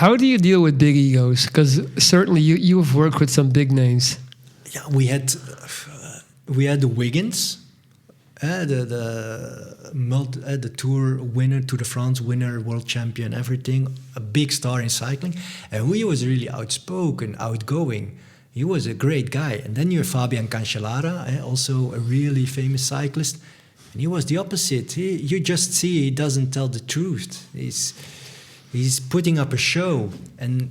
How do you deal with big egos? Because certainly you have worked with some big names. Yeah, we had the Wiggins, the Tour winner, Tour de France winner, world champion, everything, a big star in cycling, and he was really outspoken, outgoing. He was a great guy. And then you have Fabian Cancellara, also a really famous cyclist, and he was the opposite. You just see he doesn't tell the truth. He's putting up a show. And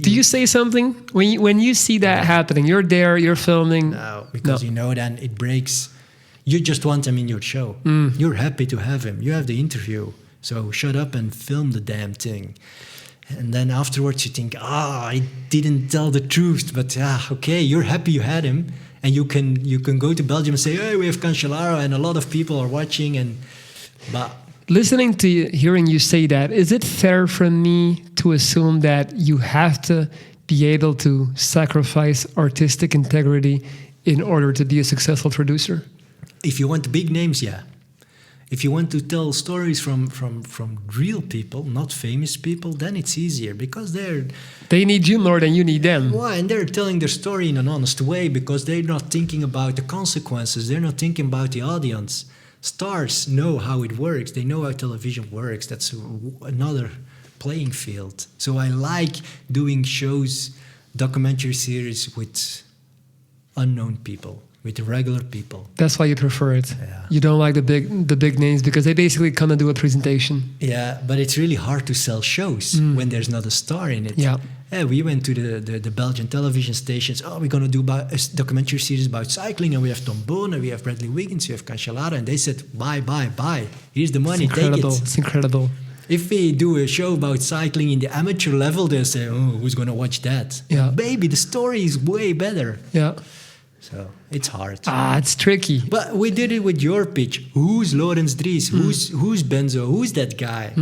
do you say something when you see that happening? You're there, you're filming. No, because you know then it breaks. You just want him in your show. You're happy to have him. You have the interview. So shut up and film the damn thing. And then afterwards you think, I didn't tell the truth. But okay, you're happy you had him. And you can go to Belgium and say, hey, we have Cancellara and a lot of people are watching. But listening to you, hearing you say that, is it fair for me to assume that you have to be able to sacrifice artistic integrity in order to be a successful producer? If you want big names, yeah. If you want to tell stories from real people, not famous people, then it's easier because they need you more than you need them. Why? And they're telling their story in an honest way because they're not thinking about the consequences. They're not thinking about the audience. Stars know how it works. They know how television works. That's another playing field. So I like doing shows, documentary series with unknown people, with regular people. That's why you prefer it. Yeah. You don't like the big names because they basically come and do a presentation. Yeah, but it's really hard to sell shows when there's not a star in it. Yeah. We went to the Belgian television stations. We're going to do a documentary series about cycling, and we have Tom Boon, and we have Bradley Wiggins, we have Cancellara, and they said, buy. Here's the money, take it. It's incredible. If we do a show about cycling in the amateur level, they'll say, who's going to watch that? Yeah. Baby, the story is way better. Yeah. So it's hard. It's tricky. But we did it with your pitch. Who's Laurens Dries? Who's Benzo? Who's that guy?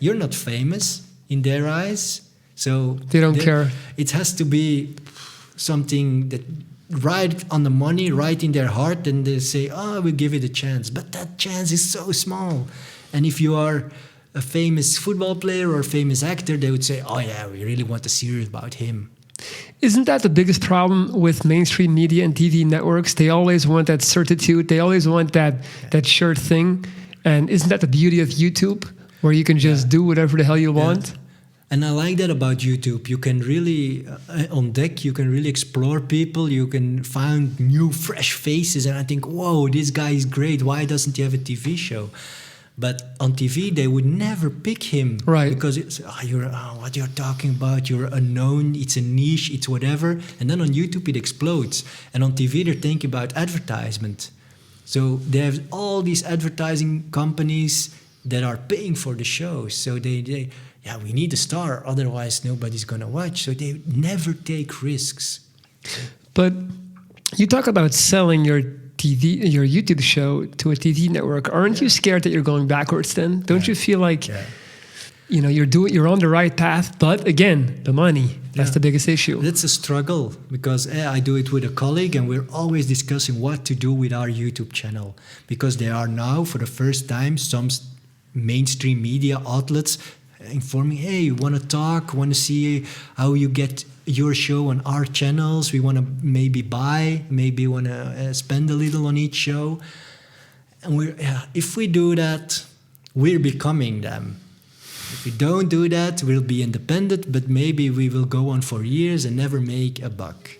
You're not famous in their eyes. So they don't care. It has to be something that right on the money, right in their heart, and they say, we'll give it a chance. But that chance is so small. And if you are a famous football player or a famous actor, they would say, we really want a series about him. Isn't that the biggest problem with mainstream media and TV networks? They always want that certitude. They always want that sure thing. And isn't that the beauty of YouTube, where you can just do whatever the hell you want? And I like that about YouTube. You can really, on deck, you can really explore people. You can find new, fresh faces. And I think, whoa, this guy is great. Why doesn't he have a TV show? But on TV, they would never pick him. Right. Because it's, what you're talking about, you're unknown, it's a niche, it's whatever. And then on YouTube, it explodes. And on TV, they're thinking about advertisement. So they have all these advertising companies that are paying for the shows. So they we need a star, otherwise nobody's going to watch. So they never take risks. But you talk about selling your YouTube show to a TV network. Aren't you scared that you're going backwards then? Don't you feel like you're on the right path, but again, the money, that's the biggest issue. That's a struggle because I do it with a colleague and we're always discussing what to do with our YouTube channel, because there are now for the first time some mainstream media outlets informing, hey, you want to talk, want to see how you get your show on our channels, we want to maybe want to spend a little on each show. And if we do that, we're becoming them. If we don't do that, we'll be independent, but maybe we will go on for years and never make a buck.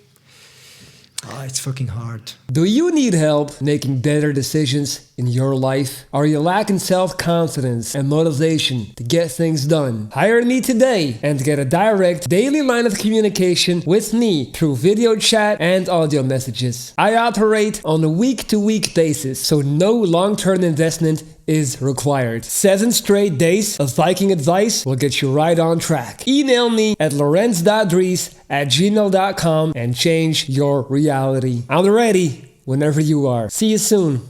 It's fucking hard. Do you need help making better decisions in your life? Are you lacking self-confidence and motivation to get things done? Hire me today and get a direct daily line of communication with me through video chat and audio messages. I operate on a week-to-week basis, so no long-term investment is required. 7 straight days of Viking advice will get you right on track. Email me at laurens.dries@gmail.com and change your reality. I'm ready whenever you are. See you soon.